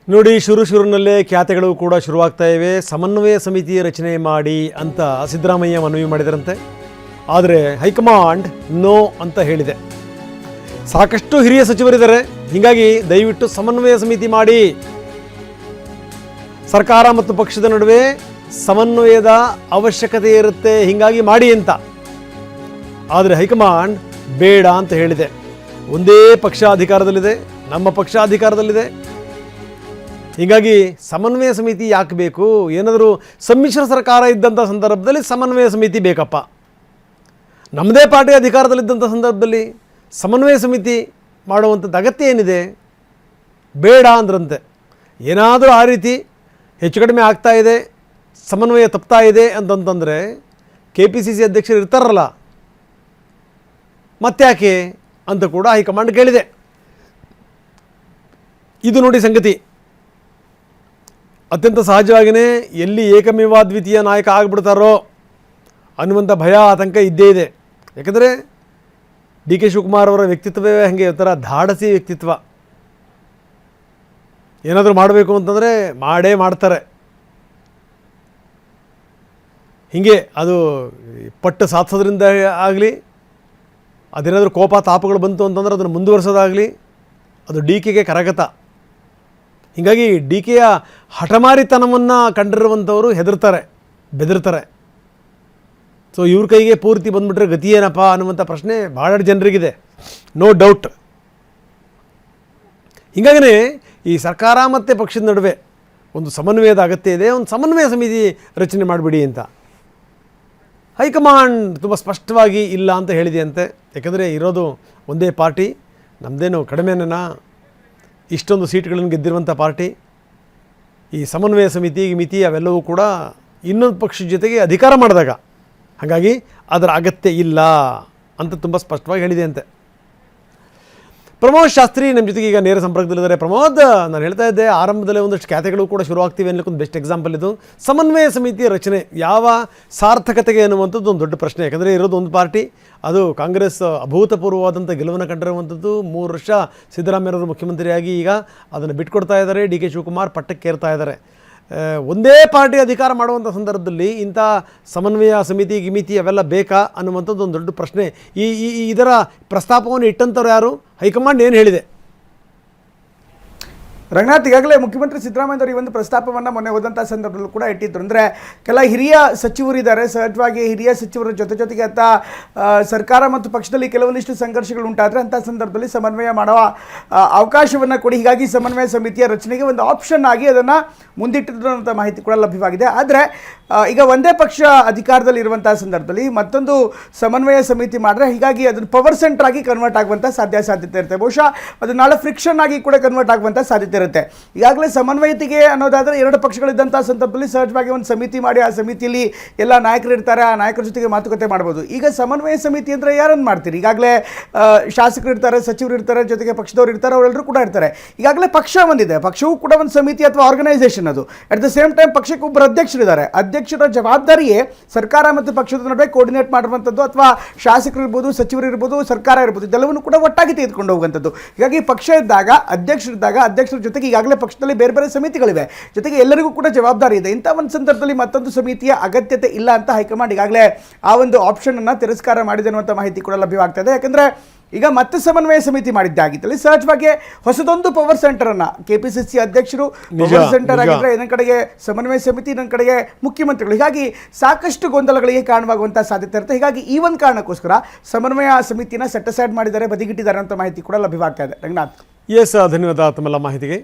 ನೋಡಿ, ಶುರುನಲ್ಲೇ ಖ್ಯಾತೆಗಳು ಕೂಡ ಶುರುವಾಗ್ತಾ ಇವೆ. ಸಮನ್ವಯ ಸಮಿತಿ ರಚನೆ ಮಾಡಿ ಅಂತ ಸಿದ್ದರಾಮಯ್ಯ ಮನವಿ ಮಾಡಿದರಂತೆ. ಆದರೆ ಹೈಕಮಾಂಡ್ ನೋ ಅಂತ ಹೇಳಿದೆ. ಸಾಕಷ್ಟು ಹಿರಿಯ ಸಚಿವರಿದ್ದಾರೆ, ಹೀಗಾಗಿ ದಯವಿಟ್ಟು ಸಮನ್ವಯ ಸಮಿತಿ ಮಾಡಿ, ಸರ್ಕಾರ ಮತ್ತು ಪಕ್ಷದ ನಡುವೆ ಸಮನ್ವಯದ ಅವಶ್ಯಕತೆ ಇರುತ್ತೆ, ಹೀಗಾಗಿ ಮಾಡಿ ಅಂತ. ಆದರೆ ಹೈಕಮಾಂಡ್ ಬೇಡ ಅಂತ ಹೇಳಿದೆ. ಒಂದೇ ಪಕ್ಷ ಅಧಿಕಾರದಲ್ಲಿದೆ, ನಮ್ಮ ಪಕ್ಷ ಅಧಿಕಾರದಲ್ಲಿದೆ, ಹೀಗಾಗಿ ಸಮನ್ವಯ ಸಮಿತಿ ಯಾಕೆ ಬೇಕು? ಏನಾದರೂ ಸಮ್ಮಿಶ್ರ ಸರ್ಕಾರ ಇದ್ದಂಥ ಸಂದರ್ಭದಲ್ಲಿ ಸಮನ್ವಯ ಸಮಿತಿ ಬೇಕಪ್ಪ. ನಮ್ಮದೇ ಪಾರ್ಟಿ ಅಧಿಕಾರದಲ್ಲಿದ್ದಂಥ ಸಂದರ್ಭದಲ್ಲಿ ಸಮನ್ವಯ ಸಮಿತಿ ಮಾಡುವಂಥದ್ದು ಅಗತ್ಯ ಏನಿದೆ? ಬೇಡ ಅಂದ್ರಂತೆ. ಏನಾದರೂ ಆ ರೀತಿ ಹೆಚ್ಚು ಕಡಿಮೆ ಆಗ್ತಾ ಇದೆ, ಸಮನ್ವಯ ತಪ್ತಾ ಇದೆ ಅಂತಂತಂದರೆ KPCC ಅಧ್ಯಕ್ಷರು ಇರ್ತಾರಲ್ಲ, ಮತ್ತ್ಯಾಕೆ ಅಂತ ಕೂಡ ಹೈಕಮಾಂಡ್ ಕೇಳಿದೆ. ಇದು ನೋಡಿ ಸಂಗತಿ. ಅತ್ಯಂತ ಸಹಜವಾಗಿಯೇ ಎಲ್ಲಿ ಏಕಮೇವಾದ್ವಿತೀಯ ನಾಯಕ ಆಗಿಬಿಡ್ತಾರೋ ಅನ್ನುವಂಥ ಭಯ ಆತಂಕ ಇದ್ದೇ ಇದೆ. ಯಾಕಂದರೆ DK ಶಿವಕುಮಾರ್ ಅವರ ವ್ಯಕ್ತಿತ್ವವೇ ಹಾಗೆ ಒಂಥರ ಧಾಡಸಿ ವ್ಯಕ್ತಿತ್ವ. ಏನಾದರೂ ಮಾಡಬೇಕು ಅಂತಂದರೆ ಮಾಡೇ ಮಾಡ್ತಾರೆ. ಹೀಗೆ ಅದು ಪಟ್ಟು ಸಾಧಿಸೋದ್ರಿಂದ ಆಗಲಿ, ಅದೇನಾದರೂ ಕೋಪ ತಾಪಗಳು ಬಂತು ಅಂತಂದ್ರೆ ಅದನ್ನು ಮುಂದುವರಿಸೋದಾಗಲಿ, ಅದು DKಗೆ ಕರಗತ. ಹೀಗಾಗಿ DKಯ ಹಠಮಾರಿತನವನ್ನು ಕಂಡಿರುವಂಥವರು ಹೆದರ್ತಾರೆ, ಬೆದರ್ತಾರೆ. ಸೊ ಇವ್ರ ಕೈಗೆ ಪೂರ್ತಿ ಬಂದುಬಿಟ್ರೆ ಗತಿ ಏನಪ್ಪ ಅನ್ನುವಂಥ ಪ್ರಶ್ನೆ ಭಾಳ ಜನರಿಗಿದೆ, ನೋ ಡೌಟ್. ಹೀಗಾಗಿಯೇ ಈ ಸರ್ಕಾರ ಮತ್ತು ಪಕ್ಷದ ನಡುವೆ ಒಂದು ಸಮನ್ವಯದ ಅಗತ್ಯ ಇದೆ, ಒಂದು ಸಮನ್ವಯ ಸಮಿತಿ ರಚನೆ ಮಾಡಿಬಿಡಿ ಅಂತ ಹೈಕಮಾಂಡ್ ತುಂಬ ಸ್ಪಷ್ಟವಾಗಿ ಇಲ್ಲ ಅಂತ ಹೇಳಿದೆ ಅಂತೆ. ಯಾಕಂದರೆ ಇರೋದು ಒಂದೇ ಪಾರ್ಟಿ, ನಮ್ಮದೇನು ಕಡಿಮೆನಾ, ಇಷ್ಟೊಂದು ಸೀಟ್ಗಳನ್ನು ಗೆದ್ದಿರುವಂಥ ಪಾರ್ಟಿ. ಈ ಸಮನ್ವಯ ಸಮಿತಿ ಮಿತಿ ಅವೆಲ್ಲವೂ ಕೂಡ ಇನ್ನೊಂದು ಪಕ್ಷದ ಜೊತೆಗೆ ಅಧಿಕಾರ ಮಾಡಿದಾಗ, ಹಾಗಾಗಿ ಅದರ ಅಗತ್ಯ ಇಲ್ಲ ಅಂತ ತುಂಬ ಸ್ಪಷ್ಟವಾಗಿ ಹೇಳಿದೆ ಅಂತೆ. ಪ್ರಮೋದ್ ಶಾಸ್ತ್ರಿ ನಮ್ಮ ಜೊತೆಗೆ ಈಗ ನೇರ ಸಂಪರ್ಕದಲ್ಲಿದ್ದಾರೆ. ಪ್ರಮೋದ್, ನಾನು ಹೇಳ್ತಾ ಇದ್ದೆ ಆರಂಭದಲ್ಲೇ ಒಂದಷ್ಟು ಖ್ಯಾತೆಗಳು ಕೂಡ ಶುರುವಾಗ್ತಿವೆ ಅನ್ನೋಕ್ಕೊಂದು ಬೆಸ್ಟ್ ಎಕ್ಸಾಂಪಲ್ ಇದು. ಸಮನ್ವಯ ಸಮಿತಿಯ ರಚನೆ ಯಾವ ಸಾರ್ಥಕತೆಗೆ ಅನ್ನುವಂಥದ್ದು ಒಂದು ದೊಡ್ಡ ಪ್ರಶ್ನೆ. ಯಾಕಂದರೆ ಇರೋದು ಒಂದು ಪಾರ್ಟಿ, ಅದು ಕಾಂಗ್ರೆಸ್ ಅಭೂತಪೂರ್ವವಾದಂಥ ಗೆಲುವನ್ನು ಕಂಡಿರುವಂಥದ್ದು. 3 ವರ್ಷ ಸಿದ್ದರಾಮಯ್ಯವರು ಮುಖ್ಯಮಂತ್ರಿಯಾಗಿ ಈಗ ಅದನ್ನು ಬಿಟ್ಕೊಡ್ತಾ ಇದ್ದಾರೆ. DK ಶಿವಕುಮಾರ್ ಪಟ್ಟಕ್ಕೇರ್ತಾ ಇದ್ದಾರೆ. ಒಂದೇ ಪಾರ್ಟಿ ಅಧಿಕಾರ ಮಾಡುವಂಥ ಸಂದರ್ಭದಲ್ಲಿ ಇಂಥ ಸಮನ್ವಯ ಸಮಿತಿ ಗಿಮಿತಿ ಅವೆಲ್ಲ ಬೇಕಾ ಅನ್ನುವಂಥದ್ದು ಒಂದು ದೊಡ್ಡ ಪ್ರಶ್ನೆ. ಇದರ ಪ್ರಸ್ತಾಪವನ್ನು ಇಟ್ಟಂಥವ್ರು ಯಾರು? ಹೈಕಮಾಂಡ್ ಏನು ಹೇಳಿದೆ? ರಂಗನಾಥ್, ಈಗಾಗಲೇ ಮುಖ್ಯಮಂತ್ರಿ ಸಿದ್ದರಾಮಯ್ಯವರು ಈ ಒಂದು ಪ್ರಸ್ತಾಪವನ್ನು ಮೊನ್ನೆ ಹೋದಂಥ ಸಂದರ್ಭದಲ್ಲೂ ಕೂಡ ಇಟ್ಟಿದ್ರು. ಅಂದರೆ ಕೆಲ ಹಿರಿಯ ಸಚಿವರಿದ್ದಾರೆ, ಸಹಜವಾಗಿ ಹಿರಿಯ ಸಚಿವರ ಜೊತೆಗೆ ಅಂತ ಸರ್ಕಾರ ಮತ್ತು ಪಕ್ಷದಲ್ಲಿ ಕೆಲವೊಂದಿಷ್ಟು ಸಂಘರ್ಷಗಳು ಉಂಟಾದರೆ ಅಂಥ ಸಂದರ್ಭದಲ್ಲಿ ಸಮನ್ವಯ ಮಾಡುವ ಅವಕಾಶವನ್ನು ಕೊಡಿ, ಹೀಗಾಗಿ ಸಮನ್ವಯ ಸಮಿತಿಯ ರಚನೆಗೆ ಒಂದು ಆಪ್ಷನ್ ಆಗಿ ಅದನ್ನು ಮುಂದಿಟ್ಟಿದ್ರು ಅಂತ ಮಾಹಿತಿ ಕೂಡ ಲಭ್ಯವಾಗಿದೆ. ಆದರೆ ಈಗ ಒಂದೇ ಪಕ್ಷ ಅಧಿಕಾರದಲ್ಲಿರುವಂಥ ಸಂದರ್ಭದಲ್ಲಿ ಮತ್ತೊಂದು ಸಮನ್ವಯ ಸಮಿತಿ ಮಾಡಿದ್ರೆ ಹೀಗಾಗಿ ಅದನ್ನು ಪವರ್ ಸೆಂಟರ್ ಆಗಿ ಕನ್ವರ್ಟ್ ಆಗುವಂಥ ಸಾಧ್ಯತೆ ಇರುತ್ತೆ. ಬಹುಶಃ ಅದು ನಾಳೆ ಫ್ರಿಕ್ಷನ್ ಆಗಿ ಕೂಡ ಕನ್ವರ್ಟ್ ಆಗುವಂಥ ಸಾಧ್ಯತೆ ಇರುತ್ತೆ. ಈಗಾಗಲೇ ಸಮನ್ವಯತೆಗೆ ಅನ್ನೋದಾದರೆ 2 ಪಕ್ಷಗಳಿದ್ದಂಥ ಸಂದರ್ಭದಲ್ಲಿ ಸಹಜವಾಗಿ ಒಂದು ಸಮಿತಿ ಮಾಡಿ ಆ ಸಮಿತಿಯಲ್ಲಿ ಎಲ್ಲ ನಾಯಕರು ಇರ್ತಾರೆ, ಆ ನಾಯಕರ ಜೊತೆಗೆ ಮಾತುಕತೆ ಮಾಡ್ಬೋದು. ಈಗ ಸಮನ್ವಯ ಸಮಿತಿ ಅಂದರೆ ಯಾರನ್ನು ಮಾಡ್ತೀರಿ? ಈಗಾಗಲೇ ಶಾಸಕರು ಇರ್ತಾರೆ, ಸಚಿವರು ಇರ್ತಾರೆ, ಜೊತೆಗೆ ಪಕ್ಷದವರು ಇರ್ತಾರೆ, ಅವರೆಲ್ಲರೂ ಕೂಡ ಇರ್ತಾರೆ. ಈಗಾಗಲೇ ಪಕ್ಷ ಒಂದಿದೆ, ಪಕ್ಷವೂ ಕೂಡ ಒಂದು ಸಮಿತಿ ಅಥವಾ ಆರ್ಗನೈಸೇಷನ್ ಅದು. ಅಟ್ ದ ಸೇಮ್ ಟೈಮ್ ಪಕ್ಷಕ್ಕೆ ಒಬ್ಬರು ಅಧ್ಯಕ್ಷರಿದ್ದಾರೆ. ಅಧ್ಯಕ್ಷರ ಜವಾಬ್ದಾರಿಯೇ ಸರ್ಕಾರ ಮತ್ತು ಪಕ್ಷದ ನಡುವೆ ಕೋರ್ಡಿನೇಟ್ ಮಾಡುವಂಥದ್ದು, ಅಥವಾ ಶಾಸಕರು ಇರ್ಬೋದು, ಸಚಿವರು ಇರ್ಬೋದು, ಸರ್ಕಾರ ಇರ್ಬೋದು, ಇದೆಲ್ಲವನ್ನು ಕೂಡ ಒಟ್ಟಾಗಿ ತೆಗೆದುಕೊಂಡು ಹೋಗುವಂಥದ್ದು. ಹೀಗಾಗಿ ಪಕ್ಷ ಇದ್ದಾಗ, ಅಧ್ಯಕ್ಷರ ಜೊತೆಗೆ ಈಗಾಗಲೇ ಪಕ್ಷದಲ್ಲಿ ಬೇರೆ ಬೇರೆ ಸಮಿತಿಗಳಿವೆ, ಜೊತೆಗೆ ಎಲ್ಲರಿಗೂ ಕೂಡ ಜವಾಬ್ದಾರಿ ಇದೆ. ಇಂಥ ಒಂದು ಸಂದರ್ಭದಲ್ಲಿ ಮತ್ತೊಂದು ಸಮಿತಿಯ ಅಗತ್ಯತೆ ಇಲ್ಲ ಅಂತ ಹೈಕಮಾಂಡ್ ಈಗಾಗಲೇ ಆ ಒಂದು ಆಪ್ಷನ್ ಅನ್ನು ತಿರಸ್ಕಾರ ಮಾಡಿದೆ ಅನ್ನುವಂಥ ಮಾಹಿತಿ ಕೂಡ ಲಭ್ಯವಾಗ್ತಾ ಇದೆ. ಯಾಕಂದರೆ ಈಗ ಮತ್ತೆ ಸಮನ್ವಯ ಸಮಿತಿ ಮಾಡಿದ್ದಾಗಿದ್ದಲ್ಲಿ ಸಹಜವಾಗಿ ಹೊಸದೊಂದು ಪವರ್ ಸೆಂಟರ್ ಅನ್ನ KPCC ಅಧ್ಯಕ್ಷರು ಪವರ್ ಸೆಂಟರ್ ಆಗಿದ್ರೆ ಇನ್ನೊಂದು ಕಡೆಗೆ ಸಮನ್ವಯ ಸಮಿತಿ, ಇನ್ನೊಂದು ಕಡೆಗೆ ಮುಖ್ಯಮಂತ್ರಿಗಳು, ಹೀಗಾಗಿ ಸಾಕಷ್ಟು ಗೊಂದಲಗಳಿಗೆ ಕಾರಣವಾಗುವಂಥ ಸಾಧ್ಯತೆ ಇರುತ್ತೆ. ಹೀಗಾಗಿ ಈ ಒಂದು ಕಾರಣಕ್ಕೋಸ್ಕರ ಸಮನ್ವಯ ಸಮಿತಿನ ಸೆಟ್ ಅಸೈಡ್ ಮಾಡಿದ್ದಾರೆ, ಬದಿಗಿಟ್ಟಿದ್ದಾರೆ ಅಂತ ಮಾಹಿತಿ ಕೂಡ ಲಭ್ಯವಾಗ್ತಾ ಇದೆ. ರಂಗನಾಥ್, ಎಸ್, ಧನ್ಯವಾದ ತಮ್ಮೆಲ್ಲ ಮಾಹಿತಿಗೆ.